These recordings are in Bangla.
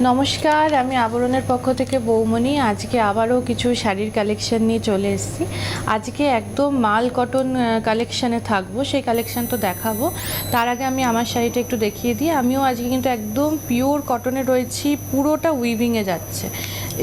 নমস্কার, আমি আবরণের পক্ষ থেকে বৌমনি। আজকে আবারও কিছু শাড়ির কালেকশন নিয়ে চলে এসেছি। আজকে একদম মাল কটন কালেকশানে থাকবো, সেই কালেকশান তো দেখাবো। তার আগে আমি আমার শাড়িটা একটু দেখিয়ে দিই। আমিও আজকে কিন্তু একদম পিওর কটনে রয়েছি, পুরোটা উইভিংয়ে যাচ্ছে।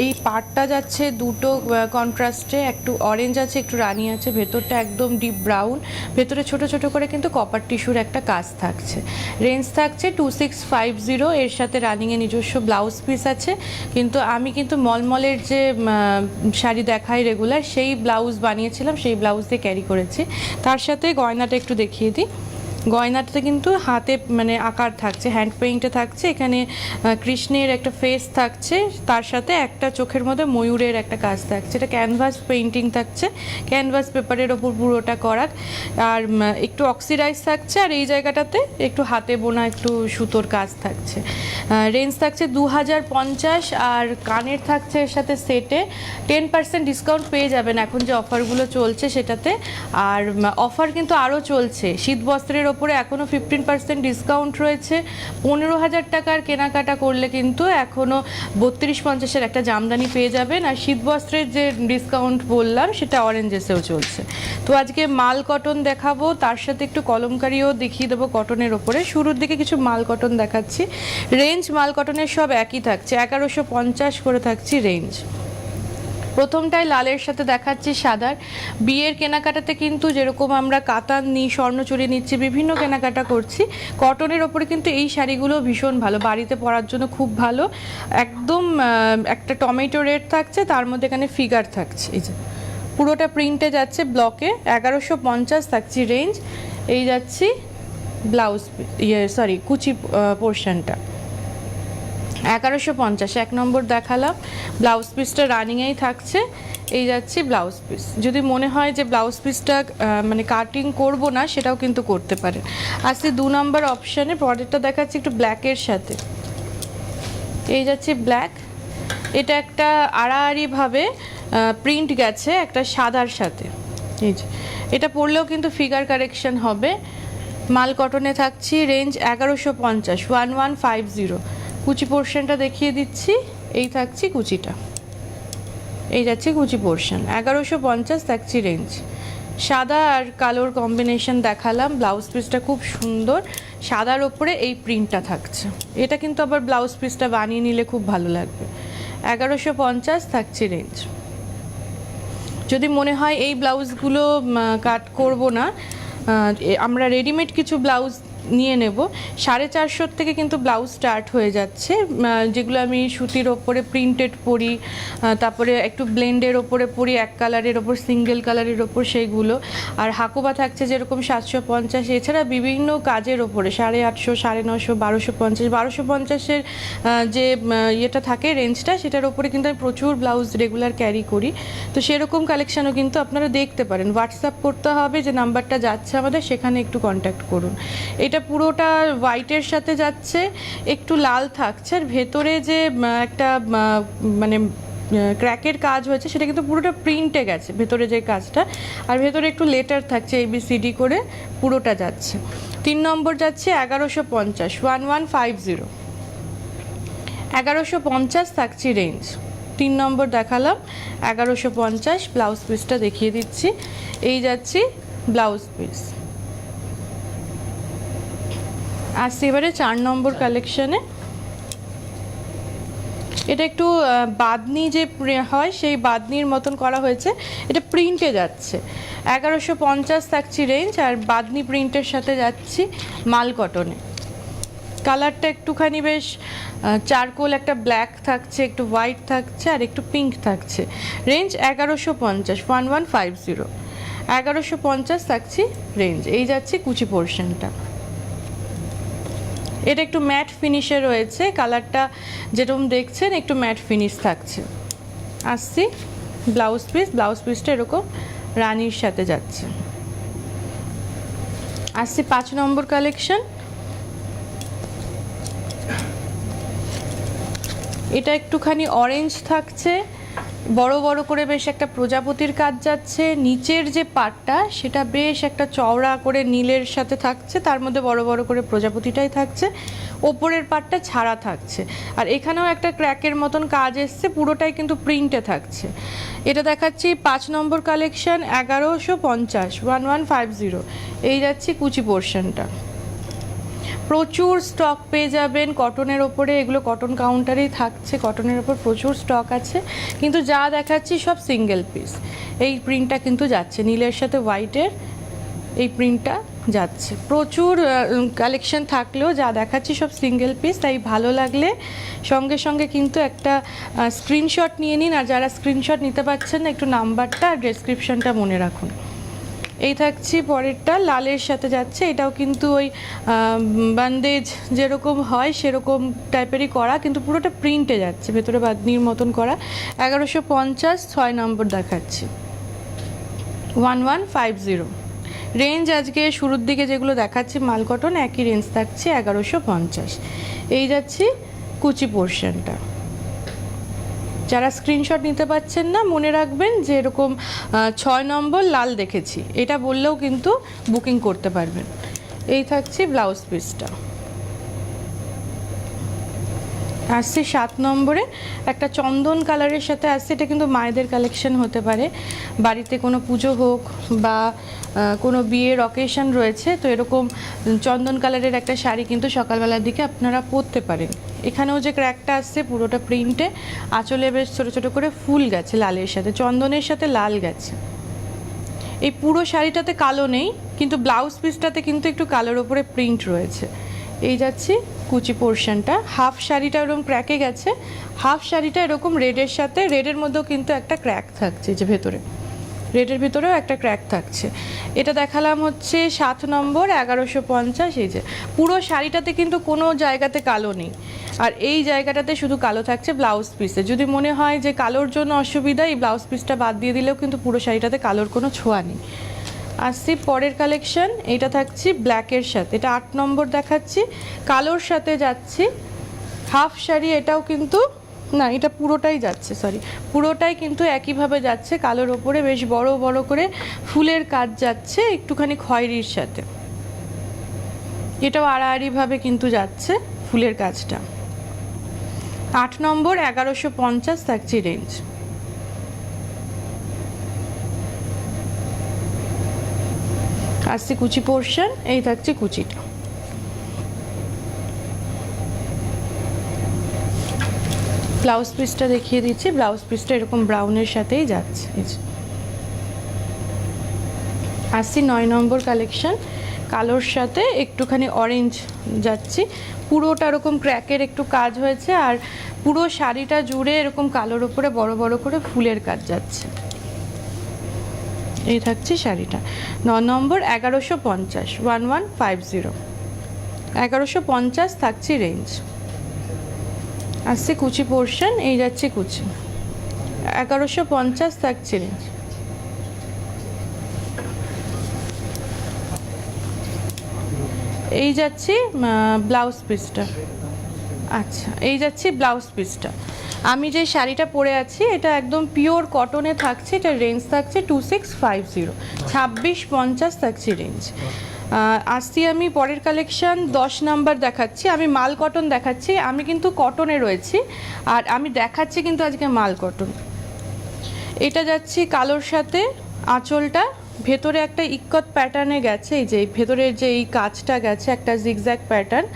এই পাড়টা যাচ্ছে দুটো কন্ট্রাস্টে, একটু অরেঞ্জ আছে, একটু রানি আছে, ভেতরটা একদম ডিপ ব্রাউন, ভেতরে ছোট ছোট করে কিন্তু কপার টিস্যুর একটা কাজ থাকছে। রেঞ্জ থাকছে 2650। এর সাথে রানিংয়ে নিজস্ব ব্লাউজ পিস আছে, কিন্তু আমি কিন্তু মলমলের যে শাড়ি দেখাই রেগুলার, সেই ব্লাউজ বানিয়েছিলাম, সেই ব্লাউজ দিয়ে ক্যারি করেছি। তার সাথে গয়নাটা একটু দেখিয়ে দিই। গয়নাটাতে কিন্তু হাতে মানে আকার থাকছে, হ্যান্ড পেইন্টে থাকছে। এখানে কৃষ্ণের একটা ফেস থাকছে, তার সাথে একটা চোখের মধ্যে ময়ূরের একটা কাজ থাকছে। এটা ক্যানভাস পেইন্টিং থাকছে, ক্যানভাস পেপারের ওপর পুরোটা করা, আর একটু অক্সিডাইজ থাকছে। আর এই জায়গাটাতে একটু হাতে বোনা একটু সুতোর কাজ থাকছে। রেঞ্জ থাকছে 2050। আর কানের থাকছে এর সাথে সেটে 10% ডিসকাউন্ট পেয়ে যাবেন এখন যে অফারগুলো চলছে সেটাতে। আর অফার কিন্তু আরও চলছে, শীত বস্ত্রের ওপরে এখনও 15% ডিসকাউন্ট রয়েছে। 15,000 টাকার কেনাকাটা করলে কিন্তু এখনও 3250-এর একটা জামদানি পেয়ে যাবেন। আর শীত বস্ত্রের যে ডিসকাউন্ট বললাম সেটা অরেঞ্জেসেও চলছে। তো আজকে মাল কটন দেখাবো, তার সাথে একটু কলমকারিও দেখিয়ে দেবো কটনের ওপরে। শুরুর দিকে কিছু মাল কটন দেখাচ্ছি। রেঞ্জ মাল কটনের সব একই থাকছে, 1150 করে থাকছে রেঞ্জ। প্রথমটায় লালের সাথে দেখাচ্ছি সাদার। বিয়ের কেনাকাটাতে কিন্তু যেরকম আমরা কাতান নিই, স্বর্ণচুরি নিচ্ছি, বিভিন্ন কেনাকাটা করছি, কটনের ওপরে কিন্তু এই শাড়িগুলো ভীষণ ভালো, বাড়িতে পরার জন্য খুব ভালো। একদম একটা টমেটো রেড থাকছে, তার মধ্যে এখানে ফিগার থাকছে। এই যে পুরোটা প্রিন্টে যাচ্ছে ব্লকে, 1150 থাকছে রেঞ্জ। এই যাচ্ছি ব্লাউজ কুচি পোর্শনটা 1150, 1 নম্বর দেখালাম। ব্লাউজ পিসটা রানিংয়েই থাকছে। এই যাচ্ছি ব্লাউজ পিস। যদি মনে হয় যে ব্লাউজ পিসটা মানে কাটিং করব না, সেটাও কিন্তু করতে পারে। আসছি 2 নম্বর অপশানে। পরেরটা দেখাচ্ছি একটু ব্ল্যাকের সাথে। এই যাচ্ছি ব্ল্যাক। এটা একটা আড়াআড়িভাবে প্রিন্ট গেছে একটা সাদার সাথে। এই যে এটা পরলেও কিন্তু ফিগার কারেকশন হবে। মাল কটনে থাকছি, রেঞ্জ 1150, 1150। কুচি পোর্শনটা দেখিয়ে দিচ্ছি। এই থাকছি কুচিটা, এই যাচ্ছে কুচি পোর্শন, 1150 থাকছি রেঞ্জ। সাদা আর কালোর কম্বিনেশন দেখালাম। ব্লাউজ পিসটা খুব সুন্দর, সাদার ওপরে এই প্রিন্টটা থাকছে। এটা কিন্তু আবার ব্লাউজ পিসটা বানিয়ে নিলে খুব ভালো লাগবে। 1150 থাকছে রেঞ্জ। যদি মনে হয় এই ব্লাউজগুলো কাট করব না, আমরা রেডিমেড কিছু ব্লাউজ নিয়ে নেব, 450 থেকে কিন্তু ব্লাউজ স্টার্ট হয়ে যাচ্ছে, যেগুলো আমি সুতির ওপরে প্রিন্টেড পরি, তারপরে একটু ব্লেন্ডের ওপরে পরি, এক কালারের ওপর, সিঙ্গেল কালারের ওপর সেইগুলো। আর হাকোবা থাকছে যেরকম 750। এছাড়া বিভিন্ন কাজের ওপরে 850, 950, 1250। 1250-এর যে ইয়েটা থাকে রেঞ্জটা, সেটার ওপরে কিন্তু আমি প্রচুর ব্লাউজ রেগুলার ক্যারি করি। তো সেরকম কালেকশানও কিন্তু আপনারা দেখতে পারেন। হোয়াটসঅ্যাপ করতে হবে, যে নাম্বারটা যাচ্ছে আমাদের সেখানে একটু কন্ট্যাক্ট করুন। এটা পুরোটা হোয়াইটের সাথে যাচ্ছে, একটু লাল থাকছে, আর ভেতরে যে একটা মানে ক্র্যাকের কাজ হয়েছে সেটা কিন্তু পুরোটা প্রিন্টে গেছে, ভেতরে যে কাজটা। আর ভেতরে একটু লেটার থাকছে, ABCD করে পুরোটা যাচ্ছে। 3 নম্বর যাচ্ছে 1150, 1150। 1150 থাকছে রেঞ্জ। 3 নম্বর দেখালাম 1150। ব্লাউজ পিসটা দেখিয়ে দিচ্ছি। এই যাচ্ছি ব্লাউজ পিস। আসছি এবারে 4 নম্বর কালেকশানে। এটা একটু বাদনি যে হয়, সেই বাদনির মতন করা হয়েছে, এটা প্রিন্টে যাচ্ছে। 1150 থাকছি রেঞ্জ। আর বাদনি প্রিন্টের সাথে যাচ্ছি মাল কটনে। কালারটা একটুখানি বেশ চারকোল, একটা ব্ল্যাক থাকছে, একটু হোয়াইট থাকছে, আর একটু পিঙ্ক থাকছে। রেঞ্জ 1150, 1150। 1150 থাকছি রেঞ্জ। এই যাচ্ছি কুচি পোর্শনটা। এটা একটু ম্যাট ফিনিশে রয়েছে, কালারটা যেরকম দেখছেন একটু ম্যাট ফিনিশ থাকছে। আসছি ব্লাউজ পিস। ব্লাউজ পিসটা এরকম রানির সাথে যাচ্ছে। আসছি 5 নম্বর কালেকশন। এটা একটুখানি অরেঞ্জ থাকছে, বড় বড় করে বেশ একটা প্রজাপতির কাজ যাচ্ছে। নিচের যে পাটটা সেটা বেশ একটা চওড়া করে নীলের সাথে থাকছে, তার মধ্যে বড় বড় করে প্রজাপতিটাই থাকছে। ওপরের পার্টটা ছাড়া থাকছে। আর এখানেও একটা ক্র্যাকের মতন কাজ এসছে, পুরোটাই কিন্তু প্রিন্টে থাকছে। এটা দেখাচ্ছি 5 নম্বর কালেকশন, 1150, 1150। এই যাচ্ছি কুচি পোর্শনটা। প্রচুর স্টক পেয়ে যাবেন কটনের ওপরে, এগুলো কটন কাউন্টারেই থাকছে, কটনের ওপর প্রচুর স্টক আছে। কিন্তু যা দেখাচ্ছি সব সিঙ্গেল পিস। এই প্রিন্টটা কিন্তু যাচ্ছে নীলের সাথে হোয়াইটের, এই প্রিন্টটা যাচ্ছে। প্রচুর কালেকশন থাকলেও যা দেখাচ্ছি সব সিঙ্গেল পিস, তাই ভালো লাগলে সঙ্গে সঙ্গে কিন্তু একটা স্ক্রিনশট নিয়ে নিন। আর যারা স্ক্রিনশট নিতে পারছেন না, একটু নাম্বারটা আর ডেসক্রিপশনটা মনে রাখুন। এই থাকছি পরেরটা, লালের সাথে যাচ্ছে। এটাও কিন্তু ওই বান্দেজ যেরকম হয় সেরকম টাইপেরই করা, কিন্তু পুরোটা প্রিন্টে যাচ্ছে, ভেতরে বাদনির মতন করা। 1150, 6 নম্বর দেখাচ্ছি, 1150। রেঞ্জ আজকে শুরুর দিকে যেগুলো দেখাচ্ছি মাল কটন, একই রেঞ্জ থাকছে 1150। এই যাচ্ছি কুচি পোর্শনটা। যারা স্ক্রিনশট নিতে পারছেন না, মনে রাখবেন যে এরকম 6 নম্বর লাল দেখেছি, এটা বললেও কিন্তু বুকিং করতে পারবেন। এই থাকছে ব্লাউজ পিসটা। আসছে 7 নম্বরে, একটা চন্দন কালারের সাথে আসছে। এটা কিন্তু মায়েদের কালেকশন হতে পারে, বাড়িতে কোনো পুজো হোক বা কোনো বিয়ের অকেশন রয়েছে, তো এরকম চন্দন কালারের একটা শাড়ি কিন্তু সকালবেলার দিকে আপনারা পরতে পারেন। এখানেও যে ক্র্যাকটা আসছে পুরোটা প্রিন্টে, আঁচলে বেশ ছোটো ছোটো করে ফুল গেছে লালের সাথে, চন্দনের সাথে লাল গেছে। এই পুরো শাড়িটাতে কালো নেই, কিন্তু ব্লাউজ পিসটাতে কিন্তু একটু কালোর ওপরে প্রিন্ট রয়েছে। এই যাচ্ছি কুচি পোর্শনটা। হাফ শাড়িটা এরকম ক্র্যাকে গেছে, হাফ শাড়িটা এরকম রেডের সাথে, রেডের মধ্যেও কিন্তু একটা ক্র্যাক থাকছে, যে ভেতরে রেডের ভিতরেও একটা ক্র্যাক থাকছে। এটা দেখালাম হচ্ছে 7 নম্বর, 1150। এই যে পুরো শাড়িটাতে কিন্তু কোনো জায়গাতে কালো নেই, আর এই জায়গাটাতে শুধু কালো থাকছে ব্লাউজ পিসে। যদি মনে হয় যে কালোর জন্য অসুবিধা, এই ব্লাউজ পিসটা বাদ দিয়ে দিলেও কিন্তু পুরো শাড়িটাতে কালোর কোনো ছোঁয়া নেই। আসছি পরের কালেকশন, এটা থাকছি ব্ল্যাকের সাথে, এটা 8 নম্বর দেখাচ্ছি, কালোর সাথে যাচ্ছি। হাফ শাড়ি, এটাও কিন্তু না, এটা পুরোটাই যাচ্ছে, সরি, পুরোটাই কিন্তু একইভাবে যাচ্ছে, কালোর ওপরে বেশ বড় বড় করে ফুলের কাজ যাচ্ছে, একটুখানি খয়েরির সাথে। এটাও আড়াআড়িভাবে কিন্তু যাচ্ছে ফুলের কাজটা। 8 নম্বর, 1150 থাকছে রেঞ্জ। আসছে কুচি পোর্শন, এই থাকছে কুচিটা। ব্লাউজ পিসটা দেখিয়ে দিচ্ছি, ব্লাউজ পিসটা এরকম ব্রাউনের সাথেই যাচ্ছে। আসছি 9 নম্বর কালেকশন, কালোর সাথে একটুখানি অরেঞ্জ যাচ্ছি, পুরোটা এরকম ক্র্যাকের একটু কাজ হয়েছে, আর পুরো শাড়িটা জুড়ে এরকম কালোর উপরে বড় বড় করে ফুলের কাজ যাচ্ছে। এই থাকছে শাড়িটা। 9 নম্বর, 1150, 1150, 1150 থাকছে রেঞ্জ। আসছে কুচি পোর্শন, এই যাচ্ছে কুচি, 1150 থাকছে রেঞ্জ। এই যাচ্ছি ব্লাউজ পিসটা। আচ্ছা, এই যাচ্ছি ব্লাউজ পিসটা। আমি যে শাড়িটা পরে আছি এটা একদম পিওর কটনে থাকছে, এটা রেঞ্জ থাকছে 2650, 2650 থাকছে রেঞ্জ। আসছি আমি পরের কালেকশন, 10 নাম্বার দেখাচ্ছি। আমি মাল কটন দেখাচ্ছি, আমি কিন্তু কটনে রয়েছি, আর আমি দেখাচ্ছি কিন্তু আজকে মাল কটন। এটা যাচ্ছি কালোর সাথে, আঁচলটা ভেতরে একটা ইক্কত প্যাটার্নে গেছে, এই যে ভেতরের যে এই কাজটা গেছে একটা জিগজ্যাগ প্যাটার্ন,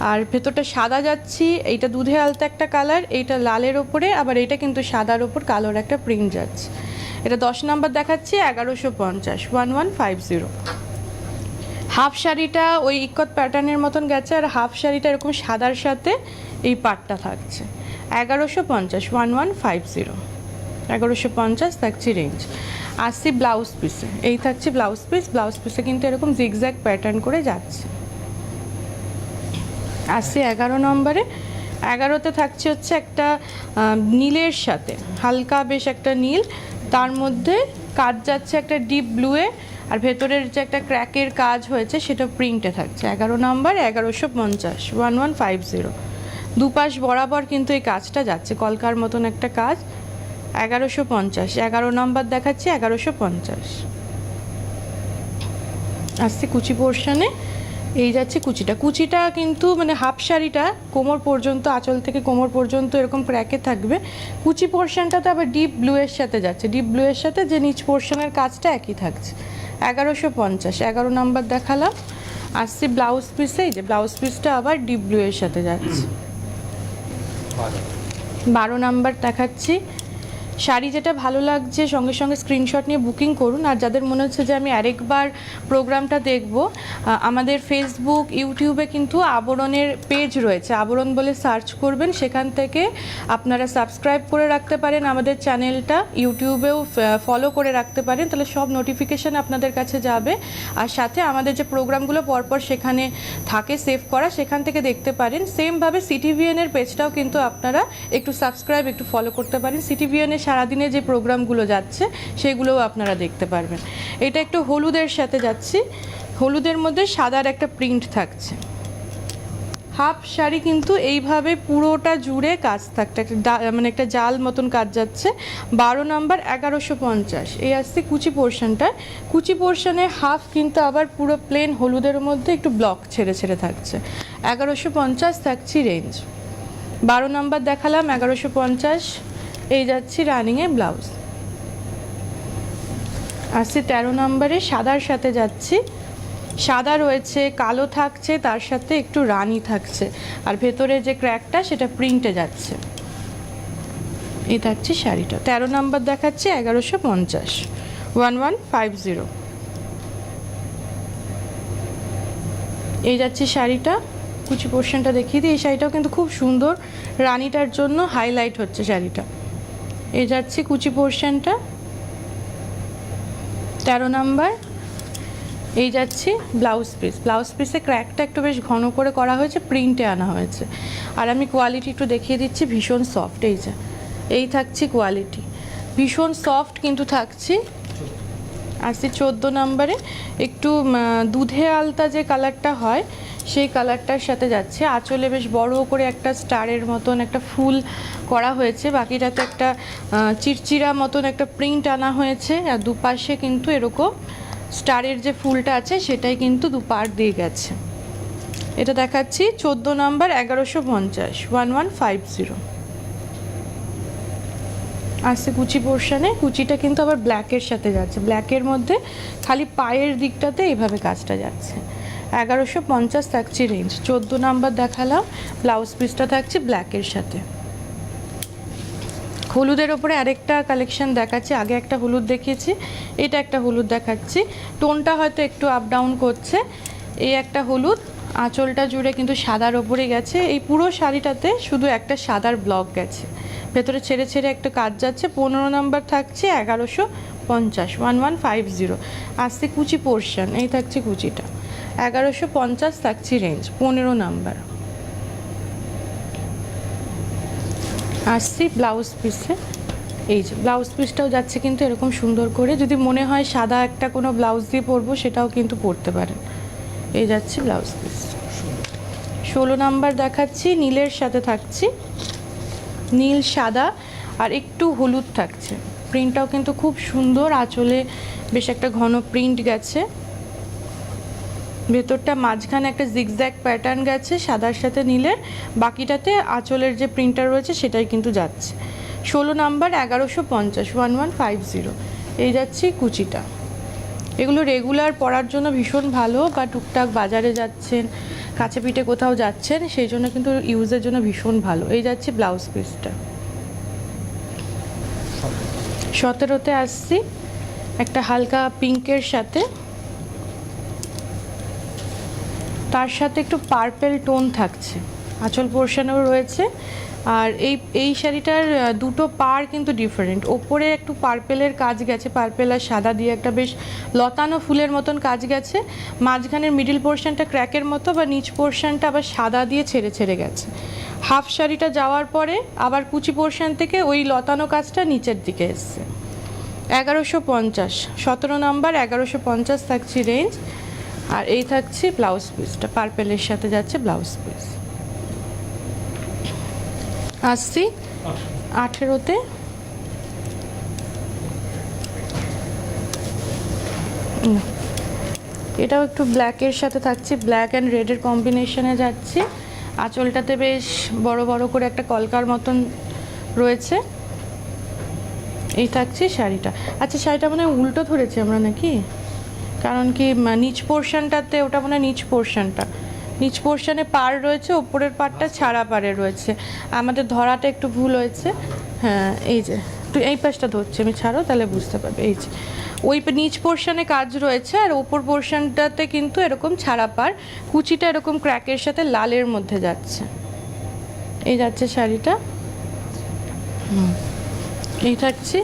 আর ভেতরটা সাদা যাচ্ছি। এইটা দুধে আলতা একটা কালার, এইটা লালের ওপরে, আবার এইটা কিন্তু সাদার ওপর কালোর একটা প্রিন্ট যাচ্ছে। এটা 10 নাম্বার দেখাচ্ছি, 1150, 1150। হাফ শাড়িটা ওই ইক্কত প্যাটার্নের মতন গেছে, আর হাফ শাড়িটা এরকম সাদার সাথে এই পাটটা থাকছে। 1150, 1150, 1150 থাকছে রেঞ্জ। আসছি ব্লাউজ পিসে, এই থাকছে ব্লাউজ পিস। ব্লাউজ পিসে কিন্তু এরকম জিগজ্যাগ প্যাটার্ন করে যাচ্ছে। আসছি 11 নম্বরে, 11তে থাকছে হচ্ছে একটা নীলের সাথে, হালকা বেশ একটা নীল, তার মধ্যে কাজ যাচ্ছে একটা ডিপ ব্লুয়ে, আর ভেতরের যে একটা ক্র্যাকের কাজ হয়েছে সেটা প্রিন্টে থাকছে। 11 নম্বর, 1150, 1150। দুপাশ বরাবর কিন্তু এই কাজটা যাচ্ছে, কলকার মতন একটা কাজ। 1150, 11 নম্বর দেখাচ্ছি, 1150। আসছে কুচি পোর্শনে, এই যাচ্ছে কুচিটা। কুচিটা কিন্তু মানে হাফ শাড়িটা কোমর পর্যন্ত, আঁচল থেকে কোমর পর্যন্ত এরকম ক্র্যাকে থাকবে। কুচি পোর্শনটাতে আবার ডিপ ব্লু এর সাথে যাচ্ছে, ডিপ ব্লু এর সাথে যে নিচ পোর্শনের কাজটা একই থাকছে। 1150, 11 নাম্বার দেখালাম। আসছি ব্লাউজ পিসে, এই যে ব্লাউজ পিসটা আবার ডিপ ব্লু এর সাথে যাচ্ছে। 12 নাম্বার দেখাচ্ছি। শাড়ি যেটা ভালো লাগছে সঙ্গে সঙ্গে স্ক্রিনশট নিয়ে বুকিং করুন। আর যাদের মনে হচ্ছে যে আমি আরেকবার প্রোগ্রামটা দেখব, আমাদের ফেসবুক ইউটিউবে কিন্তু আবরণের পেজ রয়েছে, আবরণ বলে সার্চ করবেন, সেখান থেকে আপনারা সাবস্ক্রাইব করে রাখতে পারেন আমাদের চ্যানেলটা, ইউটিউবেও ফলো করে রাখতে পারেন, তাহলে সব নোটিফিকেশান আপনাদের কাছে যাবে। আর সাথে আমাদের যে প্রোগ্রামগুলো পরপর সেখানে থাকে সেভ করা, সেখান থেকে দেখতে পারেন। সেমভাবে সিটিভিএনের পেজটাও কিন্তু আপনারা একটু সাবস্ক্রাইব, একটু ফলো করতে পারেন। সিটিভিএনের সারাদিনে যে প্রোগ্রামগুলো যাচ্ছে সেগুলোও আপনারা দেখতে পারবেন। এটা একটু হলুদের সাথে যাচ্ছি, হলুদের মধ্যে সাদার একটা প্রিন্ট থাকছে। হাফ শাড়ি কিন্তু এইভাবে পুরোটা জুড়ে কাজ থাকছে, মানে একটা জাল মতন কাজ যাচ্ছে। 12 নাম্বার 1150। এই আসছে কুচি পোর্শনটা। কুচি পোর্শনে হাফ কিন্তু আবার পুরো প্লেন হলুদের মধ্যে একটু ব্লক ছেড়ে ছেড়ে থাকছে। 1150 থাকছি রেঞ্জ। 12 নাম্বার দেখালাম, 1150। এই যাচ্ছি রানিংয়ে ব্লাউজ। আসছি 13 নম্বরে, সাদার সাথে যাচ্ছি। সাদা রয়েছে, কালো থাকছে, তার সাথে একটু রানি থাকছে, আর ভেতরে যে ক্র্যাকটা সেটা প্রিন্টে যাচ্ছে। এই থাকছে শাড়িটা। 13 নম্বর দেখাচ্ছি 1150, 1150। এই যাচ্ছে শাড়িটা। কুচি পোর্শনটা দেখিয়ে দিই। এই শাড়িটাও কিন্তু খুব সুন্দর, রানিটার জন্য হাইলাইট হচ্ছে শাড়িটা। এই যাচ্ছে কুচি পোর্শনটা 13 নাম্বার। এই যাচ্ছি ব্লাউজ পিস। ব্লাউজ পিসে ক্র্যাকটা একটু বেশ ঘন করে করা হয়েছে, প্রিন্টে আনা হয়েছে। আর আমি কোয়ালিটি একটু দেখিয়ে দিচ্ছি, ভীষণ সফট। এই থাকছি কোয়ালিটি, ভীষণ সফট কিন্তু থাকছি। আসছি 14 নাম্বারে, একটু দুধে আলতা যে কালারটা হয় সেই কালারটার সাথে যাচ্ছে। আঁচলে বেশ বড় করে একটা স্টারের মতন একটা ফুল করা হয়েছে, বাকিটাতে একটা চিরচিরা মতন একটা প্রিন্ট আনা হয়েছে। আর দুপাশে কিন্তু এরকম স্টারের যে ফুলটা আছে সেটাই কিন্তু দুপার দিয়ে গেছে। এটা দেখাচ্ছি 14 নাম্বার 1150, 1150। আসছে কুচি পোর্শনে। কুচিটা কিন্তু আবার ব্ল্যাকের সাথে যাচ্ছে, ব্ল্যাকের মধ্যে খালি পায়ের দিকটাতে এইভাবে কাজটা যাচ্ছে। 1150 থাকছে রেঞ্জ। 14 নাম্বার দেখালাম, ব্লাউজ পিসটা থাকছে ব্ল্যাকের সাথে। হলুদের ওপরে আরেকটা কালেকশন দেখাচ্ছি। আগে একটা হলুদ দেখিয়েছি, এটা একটা হলুদ দেখাচ্ছি। টোনটা হয়তো একটু আপ ডাউন করছে। এই একটা হলুদ, আঁচলটা জুড়ে কিন্তু সাদার ওপরে গেছে। এই পুরো শাড়িটাতে শুধু একটা সাদার ব্লক গেছে, ভেতরে ছেড়ে ছেড়ে একটা কাজ যাচ্ছে। 15 নাম্বার থাকছে 1150, 1150। আসছে কুচি পোর্শন, এই থাকছে কুচিটা। 1150 থাকছে রেঞ্জ। 15 নাম্বার। আসছি ব্লাউজ পিসে। এই যে ব্লাউজ পিসটাও যাচ্ছে কিন্তু এরকম সুন্দর করে। যদি মনে হয় সাদা একটা কোনো ব্লাউজ দিয়ে পরবো সেটাও কিন্তু পরতে পারেন। এই যাচ্ছে ব্লাউজ পিস। 16 নাম্বার দেখাচ্ছি, নীলের সাথে থাকছি। নীল, সাদা আর একটু হলুদ থাকছে। প্রিন্টটাও কিন্তু খুব সুন্দর, আঁচলে বেশ একটা ঘন প্রিন্ট গেছে। ভেতরটা মাঝখানে একটা জিগজ্যাগ প্যাটার্ন গেছে সাদার সাথে নীলের, বাকিটাতে আঁচলের যে প্রিন্টটা রয়েছে সেটাই কিন্তু যাচ্ছে। 16 নাম্বার 1150, 1150। এই যাচ্ছি কুচিটা। এগুলো রেগুলার পরার জন্য ভীষণ ভালো, বা টুকটাক বাজারে যাচ্ছেন, কাছে পিঠে কোথাও যাচ্ছেন, সেই জন্য কিন্তু ইউজের জন্য ভীষণ ভালো। এই যাচ্ছে ব্লাউজ পিসটা। 17তে আসছি একটা হালকা পিঙ্কের সাথে, তার সাথে একটু পার্পেল টোন থাকছে, আঁচল পোর্শনেও রয়েছে। আর এই শাড়িটার দুটো পার কিন্তু ডিফারেন্ট। ওপরে একটু পার্পেলের কাজ গেছে, পার্পেল আর সাদা দিয়ে একটা বেশ লতানো ফুলের মতন কাজ গেছে। মাঝখানের মিডিল পোর্শনটা ক্র্যাকের মতো, বা নিচ পোর্শনটা আবার সাদা দিয়ে ছেড়ে ছেড়ে গেছে। হাফ শাড়িটা যাওয়ার পরে আবার কুচি পোর্শন থেকে ওই লতানো কাজটা নিচের দিকে এসছে। 1150, 17 নাম্বার 1150 থাকছে রেঞ্জ। আর এই থাকছে ব্লাউজ পিসটা, পার্পেলের সাথে যাচ্ছে ব্লাউজ পিস। আসছি 18তে। এটাও একটু ব্ল্যাকের সাথে থাকছে, ব্ল্যাক অ্যান্ড রেডের কম্বিনেশনে যাচ্ছে। আঁচলটাতে বেশ বড় বড় করে একটা কলকার মতন রয়েছে। এই থাকছে শাড়িটা। আচ্ছা, শাড়িটা মানে উল্টো ধরেছি আমরা নাকি? কারণ কি নিচ পোর্শনটাতে, ওটা মানে নিচ পোর্শনে পাড় রয়েছে, ওপরের পাড়টা ছাড়া পাড়ে রয়েছে। আমাদের ধরাটা একটু ভুল হয়েছে। হ্যাঁ, এই যে তুই এই পাশটা ধরছি আমি, ছাড়ো তাহলে বুঝতে পারবে। এই যে ওই নিচ পোর্শনে কাজ রয়েছে, আর ওপর পোর্শনটাতে কিন্তু এরকম ছাড়া পাড়, কুচিটা এরকম ক্র্যাকের সাথে লালের মধ্যে যাচ্ছে। এই যাচ্ছে শাড়িটা। এই থাকছে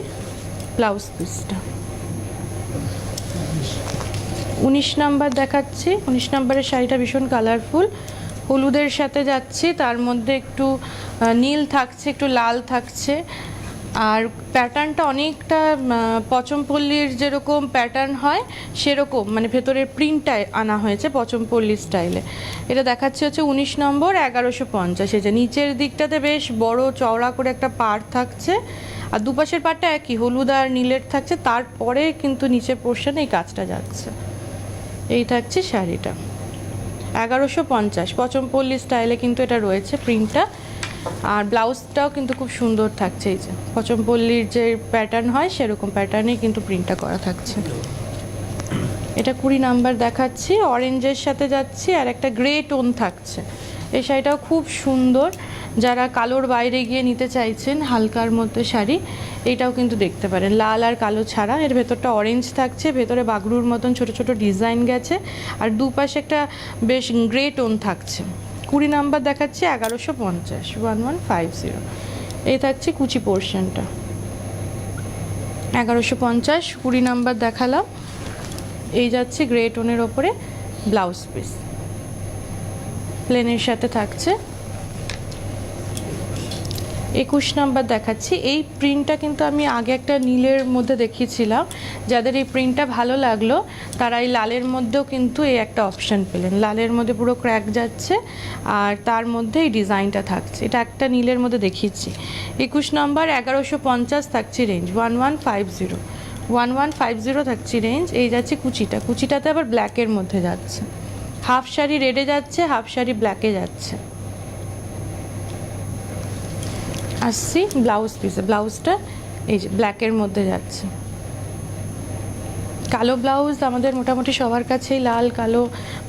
ব্লাউজ পিসটা। 19 নাম্বার দেখাচ্ছি। 19 নাম্বারের শাড়িটা ভীষণ কালারফুল, হলুদের সাথে যাচ্ছে, তার মধ্যে একটু নীল থাকছে, একটু লাল থাকছে। আর প্যাটার্নটা অনেকটা পচমপল্লির যেরকম প্যাটার্ন হয় সেরকম, মানে ভেতরের প্রিন্টটায় আনা হয়েছে পচমপল্লি স্টাইলে। এটা দেখাচ্ছে হচ্ছে 19 নম্বর, 1150। এই যে নিচের দিকটাতে বেশ বড় চওড়া করে একটা পাড় থাকছে, আর দুপাশের পাড়টা একই হলুদ আর নীলের থাকছে, তারপরে কিন্তু নিচের পোর্শনে এই কাজটা যাচ্ছে। এই থাকছে শাড়িটা 1150, পচমপল্লি স্টাইলে কিন্তু এটা রয়েছে প্রিন্টটা। আর ব্লাউজটাও কিন্তু খুব সুন্দর থাকছে, এই যে পচমপল্লির যে প্যাটার্ন হয় সেরকম প্যাটার্নেই কিন্তু প্রিন্টটা করা থাকছে। এটা 20 নাম্বার দেখাচ্ছি, অরেঞ্জের সাথে যাচ্ছি, আর একটা গ্রে টোন থাকছে। এই শাড়িটাও খুব সুন্দর, যারা কালোর বাইরে গিয়ে নিতে চাইছেন হালকার মধ্যে শাড়ি, এইটাও কিন্তু দেখতে পারেন। লাল আর কালো ছাড়া, এর ভেতরটা অরেঞ্জ থাকছে, ভেতরে বাগরুর মতন ছোট ছোট ডিজাইন গেছে, আর দুপাশে একটা বেশ গ্রে টোন থাকছে। 20 নাম্বার দেখাচ্ছি, 1150, 1150। এই থাকছে কুচি পোর্শনটা 1150। 20 নাম্বার দেখালাম। এই যাচ্ছে গ্রে টোনের ওপরে ব্লাউজ পিস, প্লেনের সাথে থাকছে। 21 নাম্বার দেখাচ্ছি। এই প্রিন্টটা কিন্তু আমি আগে একটা নীলের মধ্যে দেখিয়েছিলাম, যাদের এই প্রিন্টটা ভালো লাগলো তারা এই লালের মধ্যেও কিন্তু এই একটা অপশান পেলেন। লালের মধ্যে পুরো ক্র্যাক যাচ্ছে, আর তার মধ্যে এই ডিজাইনটা থাকছে। এটা একটা নীলের মধ্যে দেখিয়েছি। 21 নাম্বার, 1150 থাকছে রেঞ্জ, 1150, 1150 থাকছে রেঞ্জ। এই যাচ্ছে কুচিটাতে আবার ব্ল্যাকের মধ্যে যাচ্ছে, হাফ শাড়ি রেডে যাচ্ছে, হাফ শাড়ি ব্ল্যাকে যাচ্ছে। আসছি ব্লাউজ পিসে, ব্লাউজটা এই যে ব্ল্যাকের মধ্যে যাচ্ছে। কালো ব্লাউজ আমাদের মোটামুটি সবার কাছেই লাল, কালো,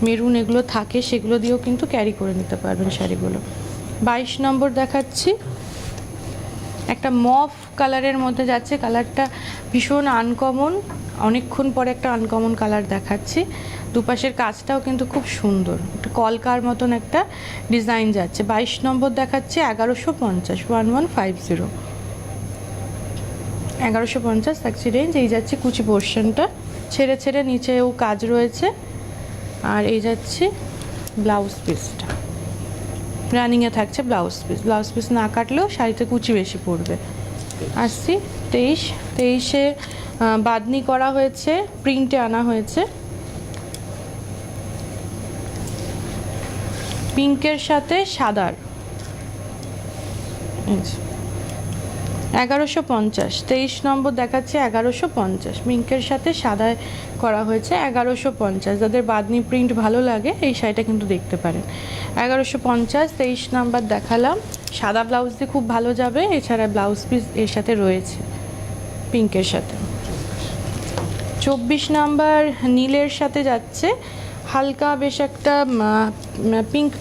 মেরুন এগুলো থাকে, সেগুলো দিয়েও কিন্তু ক্যারি করে নিতে পারবেন শাড়িগুলো। 22 নম্বর দেখাচ্ছি, একটা মফ কালারের মধ্যে যাচ্ছে। কালারটা ভীষণ আনকমন, অনেকক্ষণ পরে একটা আনকমন কালার দেখাচ্ছি। দুপাশের কাজটাও কিন্তু খুব সুন্দর, একটা কলকার মতন একটা ডিজাইন যাচ্ছে। 22 নম্বর দেখাচ্ছে, 1150, 1150, 1150 থাকছে রেঞ্জ। এই যাচ্ছে কুচি পোর্শনটা, ছেড়ে ছেড়ে নিচেও কাজ রয়েছে। আর এই যাচ্ছে ব্লাউজ পিসটা, রানিংয়ে থাকছে ব্লাউজ পিস না কাটলেও শাড়িতে কুচি বেশি পড়বে। আসছি 23-এ বাদনি করা হয়েছে, প্রিন্টে আনা হয়েছে, পিঙ্কের সাথে সাদার। 1150, 23 নম্বর দেখাচ্ছে 1150, পিঙ্কের সাথে সাদায় করা হয়েছে 1150। যাদের বাদনি প্রিন্ট ভালো লাগে এই শাড়িটা কিন্তু দেখতে পারেন। 1150, 23 নাম্বার দেখালাম। সাদা ব্লাউজ দিয়ে খুব ভালো যাবে, এছাড়া ব্লাউজ পিস এর সাথে রয়েছে পিঙ্কের সাথে। 24 নাম্বার নীলের সাথে যাচ্ছে, হালকা বেশ একটা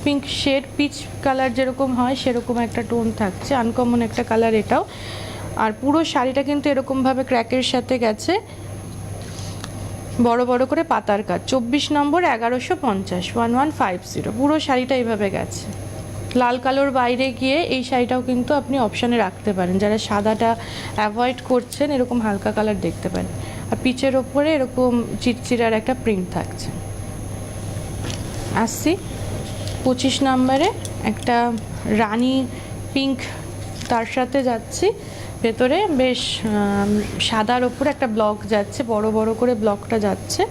পিঙ্ক শেড, পিচ কালার যেরকম হয় সেরকম একটা টোন থাকছে, আনকমন একটা কালার এটাও। আর পুরো শাড়িটা কিন্তু এরকমভাবে ক্র্যাকের সাথে গেছে, বড় বড় করে পাতার কাজ। 24 নম্বর, 1150, 1150, পুরো শাড়িটা এইভাবে গেছে। লাল কালোর বাইরে গিয়ে এই শাড়িটাও কিন্তু আপনি অপশানে রাখতে পারেন, যারা সাদাটা অ্যাভয়েড করছেন এরকম হালকা কালার দেখতে পারেন। আর পিচের ওপরে এরকম চিরচিরার একটা প্রিন্ট থাকছে। আসছি 25 নম্বরে, একটা রানী পিঙ্ক তার সাথে যাচ্ছি, ভেতরে বেশ সাদার ওপরে একটা ব্লক যাচ্ছে, বড় বড় করে ব্লকটা যাচ্ছে।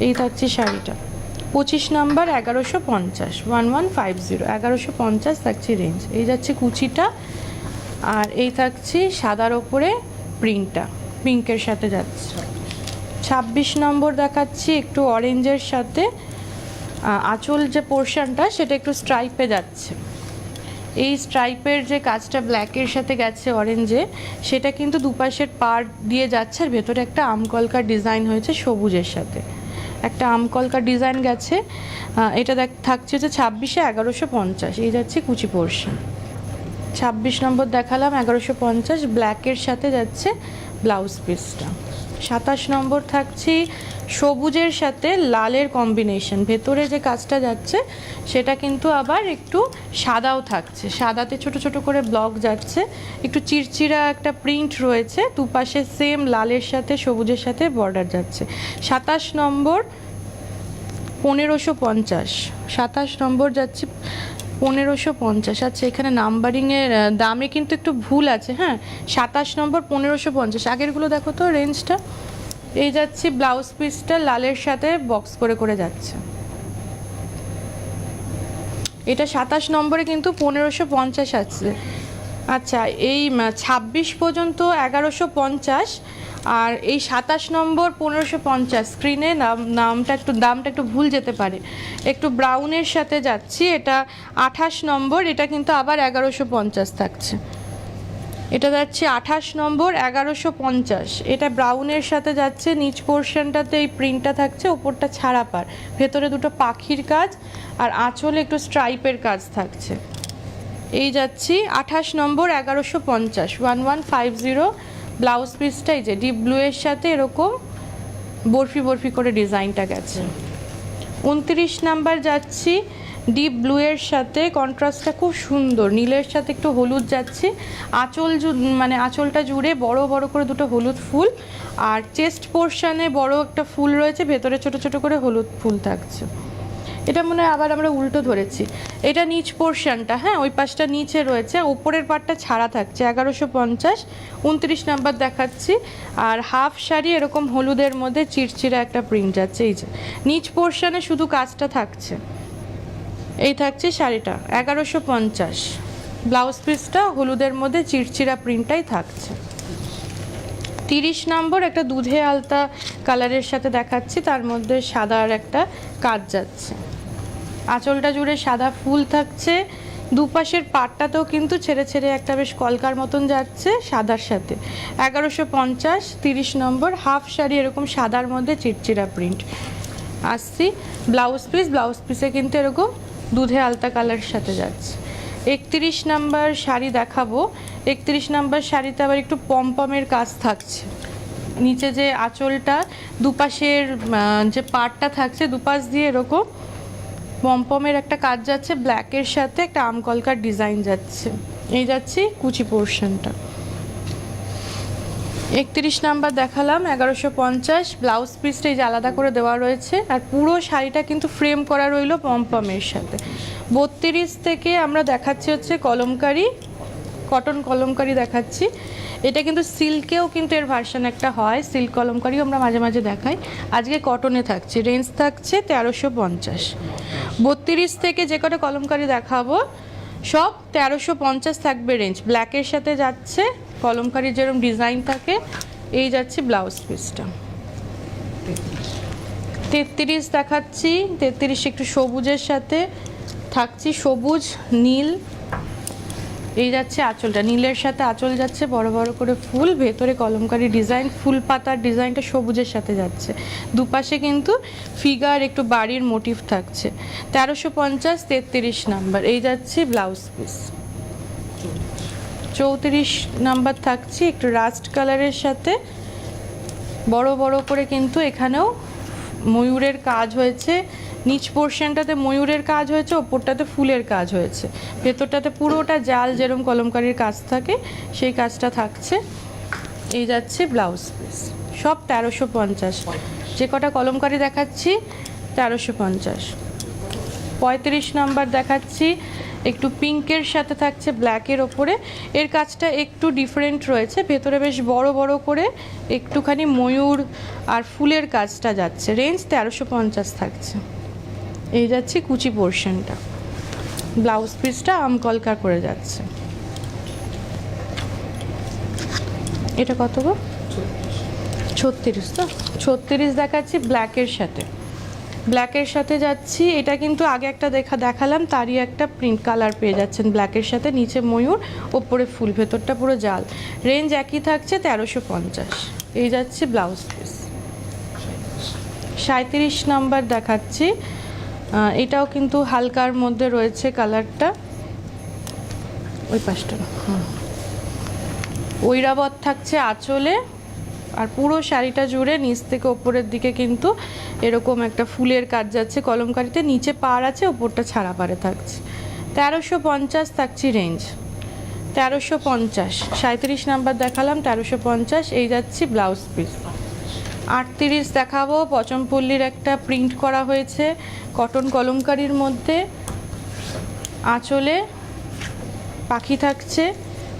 এই থাকছে শাড়িটা 25 নাম্বার, 1150, 1150, 1150 থাকছে রেঞ্জ। এই যাচ্ছে কুচিটা, আর এই থাকছে সাদার ওপরে প্রিন্টটা, পিঙ্কের সাথে যাচ্ছে। 26 নম্বর দেখাচ্ছি একটু অরেঞ্জের সাথে আঁচল যে পোর্শনটা সেটা একটু স্ট্রাইপে যাচ্ছে। এই স্ট্রাইপের যে কাজটা ব্ল্যাকের সাথে গেছে অরেঞ্জে, সেটা কিন্তু দুপাশের পাড় দিয়ে যাচ্ছে, আর ভেতরে একটা আমকলকার ডিজাইন হয়েছে সবুজের সাথে, একটা আমকলকার ডিজাইন গেছে। এটা থাকছে হচ্ছে 26-এ 1150। এই যাচ্ছে কুচি পোর্শন। 26 নম্বর দেখালাম 1150, ব্ল্যাকের সাথে যাচ্ছে ব্লাউজ পিসটা। 27 নম্বর থাকছি সবুজের সাথে লালের কম্বিনেশন, ভেতরে যে কাজটা যাচ্ছে সেটা কিন্তু আবার একটু সাদাও থাকছে, সাদাতে ছোট ছোট করে ব্লক যাচ্ছে, একটু চিরচিরা একটা প্রিন্ট রয়েছে, দুপাশে সেম লালের সাথে সবুজের সাথে বর্ডার যাচ্ছে। 27 নম্বর 1550, 27 নম্বর যাচ্ছে 1550। আচ্ছা, এখানে নাম্বারিংয়ের দামে কিন্তু একটু ভুল আছে। হ্যাঁ, 27 নম্বর 1550, আগেরগুলো দেখো তো রেঞ্জটা। এই যাচ্ছি ব্লাউজ পিসটা লালের সাথে বক্স করে করে যাচ্ছে। এটা 27 নম্বরে কিন্তু 1550 আছে। আচ্ছা, এই 26 পর্যন্ত 1150, আর এই 27 নম্বর 1550। স্ক্রিনে দামটা একটু ভুল যেতে পারে, একটু ব্রাউনের সাথে যাচ্ছি। এটা 28 নম্বর, এটা কিন্তু আবার 1150 থাকছে। এটা যাচ্ছে 28 নম্বর 1150। এটা ব্রাউনের সাথে যাচ্ছে, নিচ পোর্শনটাতে এই প্রিন্টটা থাকছে, ওপরটা ছাড়া পাড়, ভেতরে দুটো পাখির কাজ, আর আঁচলে একটু স্ট্রাইপের কাজ থাকছে। এই যাচ্ছি 28 নম্বর 1150, 1150। ব্লাউজ পিসটা এই যে ডিপ ব্লু এর সাথে এরকম বরফি বরফি করে ডিজাইনটা গেছে। 29 নাম্বার যাচ্ছি ডিপ ব্লু এর সাথে, কন্ট্রাস্টটা খুব সুন্দর, নীলের সাথে একটু হলুদ যাচ্ছে। আঁচলটা জুড়ে বড় বড় করে দুটো হলুদ ফুল, আর চেস্ট পোর্শনে বড় একটা ফুল রয়েছে, ভেতরে ছোট ছোট করে হলুদ ফুল থাকছে। এটা মনে হয় আবার আমরা উল্টো ধরেছি। এটা নিচ পোর্শনটা, হ্যাঁ ওই পাশটা নিচে রয়েছে, ওপরের পাটটা ছাড়া থাকছে। 1150। 29 নাম্বার দেখাচ্ছি, আর হাফ শাড়ি এরকম হলুদের মধ্যে চিরচিরা একটা প্রিন্ট যাচ্ছে। এই যে নিচ পোর্শনে শুধু কাজটা থাকছে। এই থাকছে শাড়িটা 1150, ব্লাউজ পিসটা হলুদের মধ্যে চিরচিরা প্রিন্টটাই থাকছে। 30 নম্বর একটা দুধে আলতা কালারের সাথে দেখাচ্ছি, তার মধ্যে সাদার একটা কাজ যাচ্ছে, আঁচলটা জুড়ে সাদা ফুল থাকছে, দুপাশের পাটটাতেও কিন্তু ছেড়ে ছেড়ে একটা বেশ কলকার মতন যাচ্ছে সাদার সাথে। 1150। 30 নম্বর হাফ শাড়ি এরকম সাদার মধ্যে চিরচিরা প্রিন্ট। আসছি ব্লাউজ পিসে কিন্তু এরকম দুধে আলতা কালারের সাথে যাচ্ছে। 31 নাম্বার শাড়ি দেখাবো। 31 নাম্বার শাড়িতে আবার একটু পমপমের কাজ থাকছে, নিচে যে আঁচলটা দুপাশের যে পাটটা থাকছে দুপাশ দিয়ে এরকম পমপমের একটা কাজ যাচ্ছে, ব্ল্যাকের সাথে একটা আমকলকার ডিজাইন যাচ্ছে। এই যাচ্ছি কুচি পোর্শনটা। 31 নাম্বার দেখালাম 1150, ব্লাউজ পিসটা এই যে আলাদা করে দেওয়া রয়েছে, আর পুরো শাড়িটা কিন্তু ফ্রেম করা রইলো পমপমের সাথে। 32 থেকে আমরা দেখাচ্ছি হচ্ছে কলমকারি, কটন কলমকারি দেখাচ্ছি। এটা কিন্তু সিল্কেও কিন্তু এর ভার্সন একটা হয়, সিল্ক কলমকারিও আমরা মাঝে মাঝে দেখাই। আজকে কটনে থাকছে, রেঞ্জ থাকছে 1350। 32 থেকে যে কটা কলমকারি দেখাবো সব 1350 থাকবে রেঞ্জ। ব্ল্যাকের সাথে যাচ্ছে, কলমকারির যেরকম ডিজাইন থাকে। এই যাচ্ছে ব্লাউজ পিসটা। 33 দেখাচ্ছি, 33 একটু সবুজের সাথে থাকছি, সবুজ নীল। এই যাচ্ছে আঁচলটা, নীলের সাথে আঁচল যাচ্ছে, বড় বড় করে ফুল, ভেতরে কলমকারি ডিজাইন, ফুল পাতার ডিজাইনটা সবুজের সাথে যাচ্ছে, দুপাশে কিন্তু ফিগার একটু বাড়ির মোটিভ থাকছে। 1350। 33 নাম্বার এই যাচ্ছে ব্লাউজ পিস। 34 নাম্বার থাকছি একটু রাস্ট কালারের সাথে, বড় বড় করে কিন্তু এখানেও ময়ূরের কাজ হয়েছে, নিচ পোর্শনটাতে ময়ূরের কাজ হয়েছে, ওপরটাতে ফুলের কাজ হয়েছে, ভেতরটাতে পুরোটা জাল যেরকম কলমকারির কাজ থাকে সেই কাজটা থাকছে। এই যাচ্ছে ব্লাউজ পিস, সব 1350। যে কটা কলমকারি দেখাচ্ছি 1350। 35 নাম্বার দেখাচ্ছি একটু পিঙ্কের সাথে থাকছে ব্ল্যাকের ওপরে, এর কাজটা একটু ডিফারেন্ট রয়েছে, ভেতরে বেশ বড় বড় করে একটুখানি ময়ূর আর ফুলের কাজটা যাচ্ছে। রেঞ্জ 1350 থাকছে। এই যাচ্ছে কুচি পোর্শনটা, ব্লাউজ পিসটা আমকলকা করে যাচ্ছে। এটা কত গো? 36 তো 36 দেখাচ্ছি ব্ল্যাকের সাথে। ব্ল্যাকের সাথে যাচ্ছি, এটা কিন্তু আগে একটা দেখালাম, তারই একটা প্রিন্ট কালার পেয়ে যাচ্ছেন ব্ল্যাকের সাথে। নিচে ময়ূর, ওপরে ফুল, ভেতরটা পুরো জাল। রেঞ্জ একই থাকছে 1350। এই যাচ্ছে ব্লাউজ পিস। 37 নাম্বার দেখাচ্ছি, এটাও কিন্তু হালকার মধ্যে রয়েছে কালারটা। ওই পাশটা ঐরাবত থাকছে আঁচলে, আর পুরো শাড়িটা জুড়ে নিচ থেকে ওপরের দিকে কিন্তু এরকম একটা ফুলের কাজ যাচ্ছে কলমকারিতে। নিচে পাড় আছে, ওপরটা ছাড়া পাড়ে থাকছে। 1350 থাকছে রেঞ্জ, 1350। 37 নাম্বার দেখালাম, 1350। এই যাচ্ছি ব্লাউজ পিস। 38 দেখাবো, পচমপল্লির একটা প্রিন্ট করা হয়েছে কটন কলমকারির মধ্যে। আঁচলে পাখি থাকছে,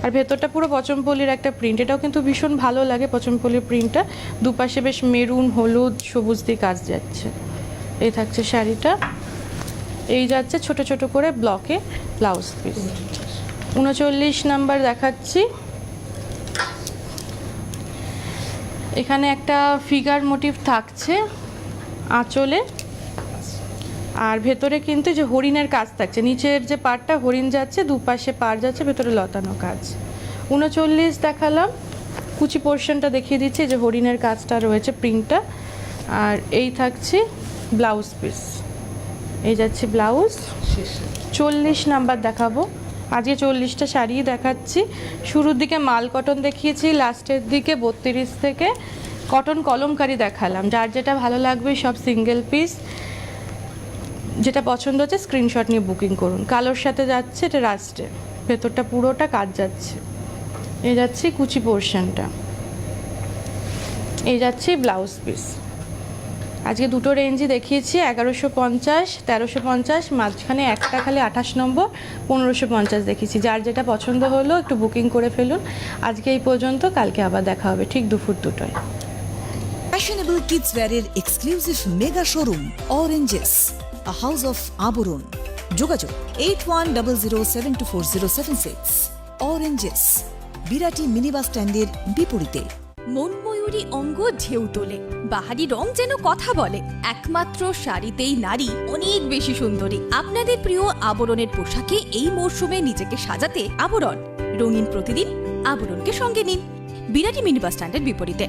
আর ভেতরটা পুরো পচমপল্লির একটা প্রিন্ট। এটাও কিন্তু ভীষণ ভালো লাগে পচমপল্লির প্রিন্টটা। দুপাশে বেশ মেরুন, হলুদ, সবুজ দিয়ে কাজ যাচ্ছে। এই থাকছে শাড়িটা। এই যাচ্ছে ছোট ছোট করে ব্লকে ব্লাউজ পিস। 39 নাম্বার দেখাচ্ছি, এখানে একটা ফিগার মোটিভ থাকছে আঁচলে, আর ভেতরে কিন্তু যে হরিণের কাজ থাকছে। নিচের যে পাড়টা হরিণ যাচ্ছে, দুপাশে পাড় যাচ্ছে, ভেতরে লতানো কাজ। 39 দেখালাম, কুচি পোর্শনটা দেখিয়ে দিচ্ছি, যে হরিণের কাজটা রয়েছে প্রিন্টটা। আর এই থাকছে ব্লাউজ পিস। এই যাচ্ছে ব্লাউজ। 40 নাম্বার দেখাবো, আজকে 40টা শাড়ি দেখাচ্ছি। শুরুর দিকে মাল কটন দেখিয়েছি, লাস্টের দিকে 32 থেকে কটন কলমকারি দেখালাম। যার যেটা ভালো লাগবে সব সিঙ্গেল পিস, যেটা পছন্দ হচ্ছে স্ক্রিনশট নিয়ে বুকিং করুন। কালোর সাথে যাচ্ছে এটা রাস্টে, ভেতরটা পুরোটা কাজ যাচ্ছে। এই যাচ্ছে কুচি পোর্শনটা। এই যাচ্ছে ব্লাউজ পিস। আজকে দুটো রেঞ্জই দেখিয়েছি, 1150, 1350, মাঝখানে একটা খালি 28 নম্বর 1550 দেখিয়েছি। যার যেটা পছন্দ হলো একটু বুকিং করে ফেলুন। আজকে এই পর্যন্ত, কালকে আবার দেখা হবে ঠিক দুপুর 2টায়। ফ্যাশনেবল কিডস ওয়্যারের exclusive mega showroom oranges, a house of Abaran. যোগাযোগ 8100724076। অরেঞ্জেস, বিরাটি মিনি বাস স্ট্যান্ডের বিপরীতে। মনময়ূরী অঙ্গ ঢেউ তোলে, বাহারি রং যেন কথা বলে। একমাত্র শাড়িতেই নারী অনেক বেশি সুন্দরী। আপনাদের প্রিয় আবরণের পোশাকে এই মরশুমে নিজেকে সাজাতে আবরণ। রঙিন প্রতিদিন, আবরণকে সঙ্গে নিন। বিরাটি মিনি বাস স্ট্যান্ডের বিপরীতে।